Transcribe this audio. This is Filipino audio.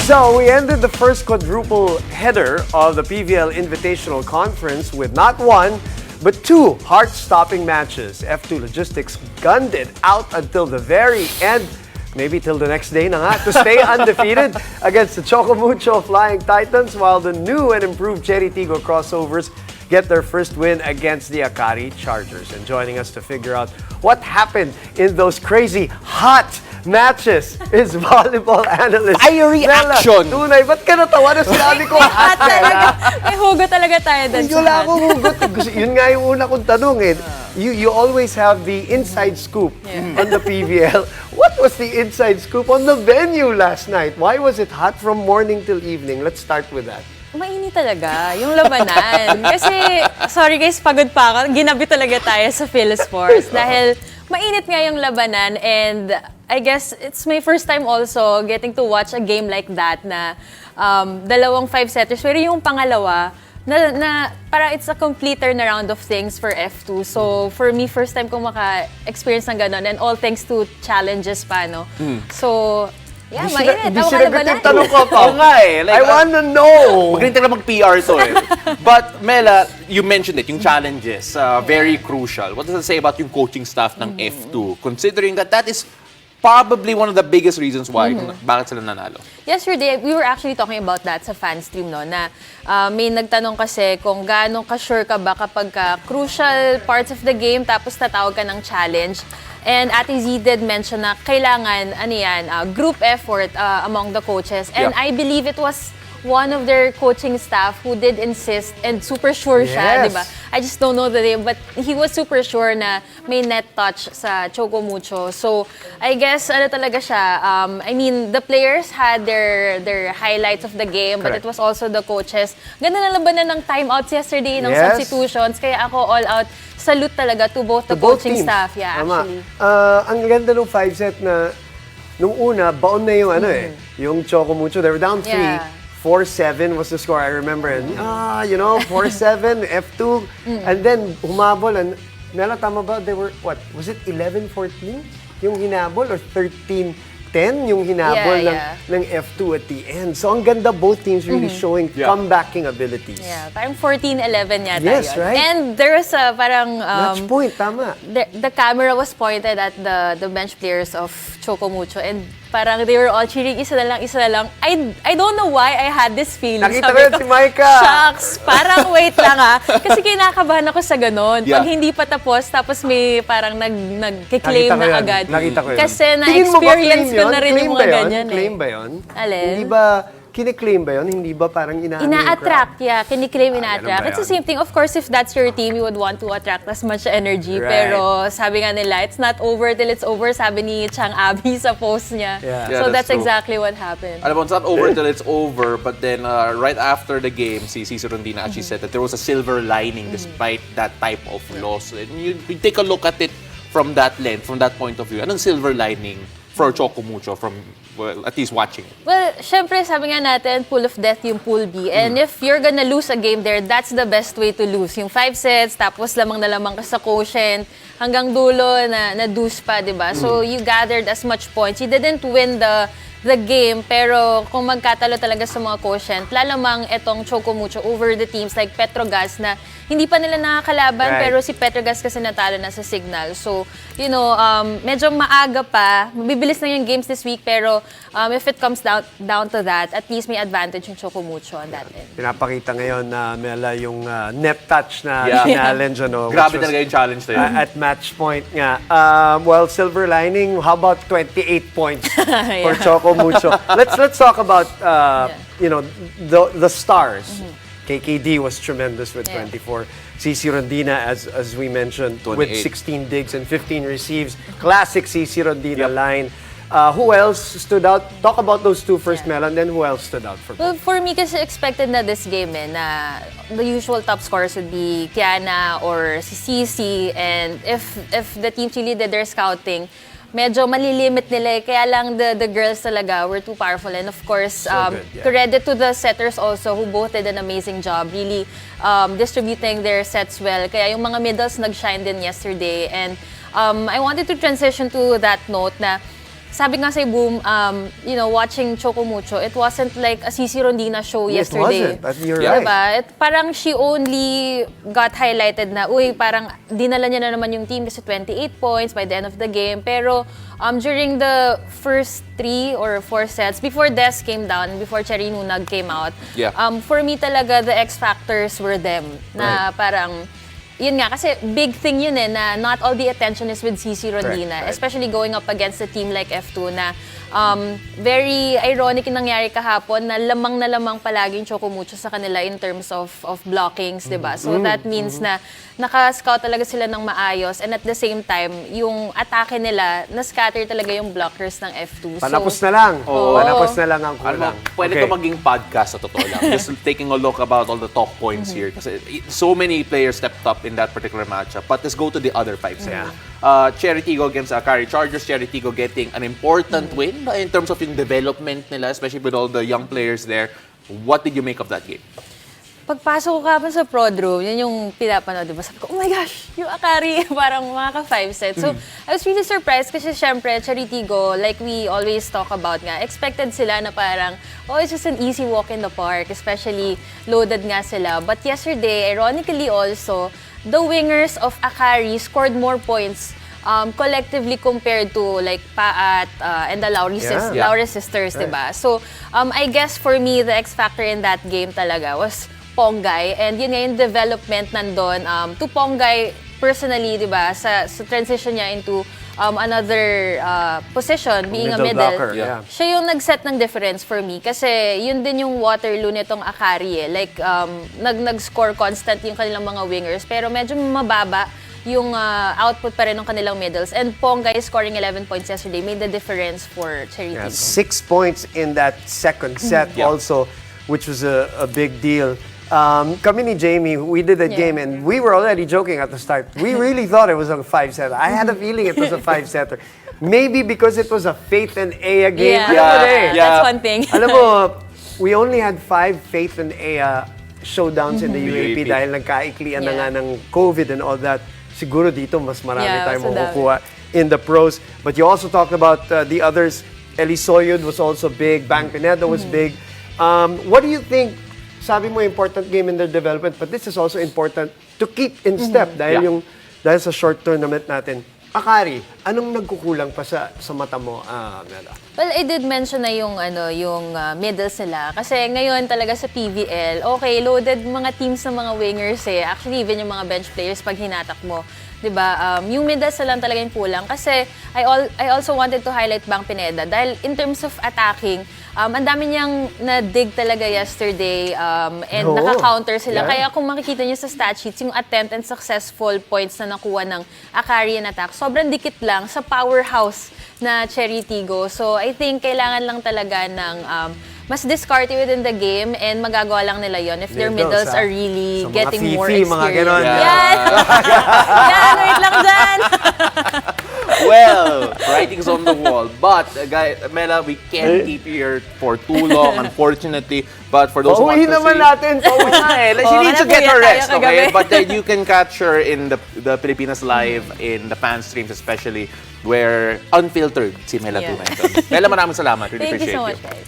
So we ended the first quadruple header of the PVL Invitational Conference with not one, but two heart-stopping matches. F2 Logistics gunned it out until the very end, maybe till the next day na nga, to stay undefeated against the Choco Mucho Flying Titans, while the new and improved Cherry Tigo crossovers get their first win against the Akari Chargers. And joining us to figure out what happened in those crazy hot matches is volleyball analyst Fiery action! Tunay, ba't ka natawa na sinabi ko hot talaga? May hugot talaga tayo doon. Hindi wala akong hugot. Yun nga yung una kong tanong eh. You always have the inside scoop on the PVL. What was the inside scoop on the venue last night? Why was it hot from morning till evening? Let's start with that. Mainit talaga, yung labanan. Kasi, sorry guys, pagod pa ako. Ginabi talaga tayo sa PhilSports dahil mainit nga yung labanan, and I guess it's my first time also getting to watch a game like that na dalawang 5-setters. Pero yung pangalawa, na parang it's a complete turnaround of things for F2. So for me, first time kong maka-experience ng ganon, and all thanks to challenges pa, no? So, yeah, mainit. Hindi sinagot yung tanong ko pa. Oo nga eh. I wanna know! Magaling talaga mag-PR to eh. But Mela, you mentioned it, yung challenges, very crucial. What does it say about yung coaching staff ng F2? Considering that is probably one of the biggest reasons why bakit sila nanalo. Yesterday, we were actually talking about that sa fan stream, no, na may nagtanong kasi kung gaano ka-sure ka ba kapag crucial parts of the game tapos tatawag ka ng challenge. And Ate Z did mention na kailangan, group effort among the coaches. And I believe it was one of their coaching staff who did insist, and super sure siya, di ba? I just don't know the name, but he was super sure na may net touch sa Choco Mucho. So, I guess, talaga siya, I mean, the players had their highlights of the game, but it was also the coaches. Ganda na labanan ng timeouts yesterday, ng substitutions, kaya ako all out. Salute talaga to both the coaching staff. Yeah, actually. Ang ganda ng 5-set na, nung una, baon na yung yung Choco Mucho. They were down 3. 4-7 was the score, I remember. And, 4-7, F2. And then, humabol. And, Mela, tama ba? They were, what? Was it 11-14? Yung hinabol? Or 13-10? Yung hinabol ng F2 at the end. So, ang ganda, both teams really showing comebacking abilities. Yeah, parang 14-11 yata Yes, yun. right? And there was a parang... match point, tama. The camera was pointed at the bench players of Choco Mucho, and parang they were all cheering, isa na lang, isa na lang. I don't know why I had this feeling. Nakita ko yun si Micah. Shucks, parang wait lang Kasi kinakabahan ako sa ganun. Pag hindi pa tapos may parang nag-claim na agad. Nakita ko yun. Kasi na-experience ko na rin yung mga ganyan. Claim ba yun? Alin? Hindi ba, kine-claim ba yun? Hindi ba parang ina-attract, kine-claim, ina-attract. ba It's the yun? same thing. Of course, if that's your team, you would want to attract as much energy. Right. Pero sabi nga nila, it's not over till it's over. Sabi ni Chang Abi sa post niya. So that's true. exactly what happened. Alam mo, it's not over till it's over, but then right after the game, si Rondina actually said that there was a silver lining despite that type of loss. And you take a look at it from that lens, from that point of view. Anong silver lining for Choco Mucho from, well, at least watching it? Well, syempre, sabi nga natin, pool of death yung pool B. And if you're gonna lose a game there, that's the best way to lose. Yung 5 sets, tapos lamang na lamang ka sa quotient, hanggang dulo na deuce pa, di ba? So, you gathered as much points. You didn't win the game, pero kung magkatalo talaga sa mga quotient, lalamang etong Choco Mucho over the teams like Petrogas na hindi pa nila nakakalaban, pero si Petrogas kasi natalo na sa Signal. So, medyo maaga pa. Mabibilis na yung games this week, pero if it comes down to that, at least may advantage yung Choco Mucho on that end. Pinapakita ngayon na Mela yung net touch na challenge. Grabe talaga yung challenge na yun. At match point nga. Well, silver lining, how about 28 points for Choco Mucho? Let's talk about the stars. KKD was tremendous with 24. CC Rondina, as we mentioned, 28. with 16 digs and 15 receives. Classic CC Rondina line. Who else stood out? Talk about those two first, Mel, and then who else stood out for both? Well, for me, kasi expected na this game na the usual top scorers would be Kiana or si CC, and if the teams really did their scouting, medyo malilimit nila kaya lang the girls talaga were too powerful. And of course, credit to the setters also who both did an amazing job really distributing their sets well. Kaya yung mga middles nag-shine din yesterday. And I wanted to transition to that note na sabi nga sa Boom, you know, watching Choco Mucho, it wasn't like a CC Rondina show It yesterday. wasn't. You're Yeah. right. Diba? Parang she only got highlighted na, uy, parang dinala niya na naman yung team kasi 28 points by the end of the game. Pero during the first 3 or 4 sets, before Des came down, before Cherry Nunag came out, Yeah. for me talaga, the X factors were them. Na parang, yun nga, kasi big thing yun na not all the attention is with CC Rondina, Right. especially going up against a team like F2 na very ironic yung nangyari kahapon na lamang palagi yung Choco Mucho sa kanila in terms of blockings, diba? So that means na naka-scout talaga sila ng maayos and at the same time, yung atake nila, na-scatter talaga yung blockers ng F2. Panapos na lang. Oo. Panapos na lang ang Alam mo, kulang. pwede Okay. to maging podcast sa totoo lang. Just taking a look about all the talk points here. Kasi so many players stepped up in that particular matchup. But let's go to the other 5 sets. Yeah. Cherry Tigo against Akari Chargers. Cherry Tigo getting an important win in terms of yung development nila, especially with all the young players there. What did you make of that game? Pagpasok ko kapon sa prod room, yun yung pinapanood, diba? Sabi ko, oh my gosh, yung Akari, parang mga ka-5 sets. So, I was really surprised kasi syempre, Charitigo, like we always talk about nga, expected sila na parang, oh, it's just an easy walk in the park, especially loaded nga sila. But yesterday, ironically also, the wingers of Akari scored more points collectively compared to like Paat and the Lauri sisters, diba? So, I guess for me, the X factor in that game talaga was Ponggay. And yun nga yung development nandun to Ponggay personally, diba? Sa transition niya into another position, being a Middle middle. blocker, yeah. Siya yung nag-set ng difference for me. Kasi yun din yung Waterloo nitong Akari eh. Like, nag-score constant yung kanilang mga wingers. Pero medyo mababa yung output pa rin ng kanilang middles. And Ponggay scoring 11 points yesterday made the difference for Cherry Yeah, Tigo. 6 points in that second set Yeah. also, which was a big deal. Kami ni Jamie, we did that Yeah. game and we were already joking at the start. We really thought it was a 5-setter. I had a feeling it was a 5-setter. Maybe because it was a Faith and Aya game. Yeah, Alam mo na eh. that's one thing. Alam mo, we only had 5 Faith and Aya showdowns in the UAP UAP. dahil nagkaiklian na Yeah. nga ng COVID and all that. Siguro dito mas marami Yeah, tayong mas madami. makukuha in the pros. But you also talked about the others. Elisoyud was also big. Bang Pineda was big. What do you think? Sabi mo important game in their development, but this is also important to keep in step dahil dahil sa short tournament natin. Akari, anong nagkukulang pa sa mata mo, Mela? Well, I did mention na yung middles nila. Kasi ngayon talaga sa PVL, okay, loaded mga teams ng mga wingers eh. Actually, even yung mga bench players pag hinatak mo. 'Di ba? Yung middles na lang talaga yung kulang. Kasi I also wanted to highlight Bang Pineda dahil in terms of attacking, ang dami niyang na-dig talaga yesterday and Oo. naka-counter sila. Yeah. Kaya kung makikita niyo sa stat sheets, yung attempt and successful points na nakuha ng Akari and attack, sobrang dikit lang sa powerhouse na Cherry Tigo. So I think kailangan lang talaga ng mas discarded within the game and magagawa lang nila yon if their There middles goes, are really sa mga getting more fifi, experience. mga ganon. Yan! Yan! Wait lang dyan! Well, writing's on the wall. But, guys, Mela, we can't keep you here for too long, unfortunately. But for those who want Pauwi to naman see... natin. Pauwi na eh. She needs to get her Hanap rest, tayo okay? kagabi. But then you can catch her in the Pilipinas Live, in the fan streams especially, where unfiltered si Mela Yeah. Tumenton. Mela, maraming salamat. Really Thank you appreciate so much, guys.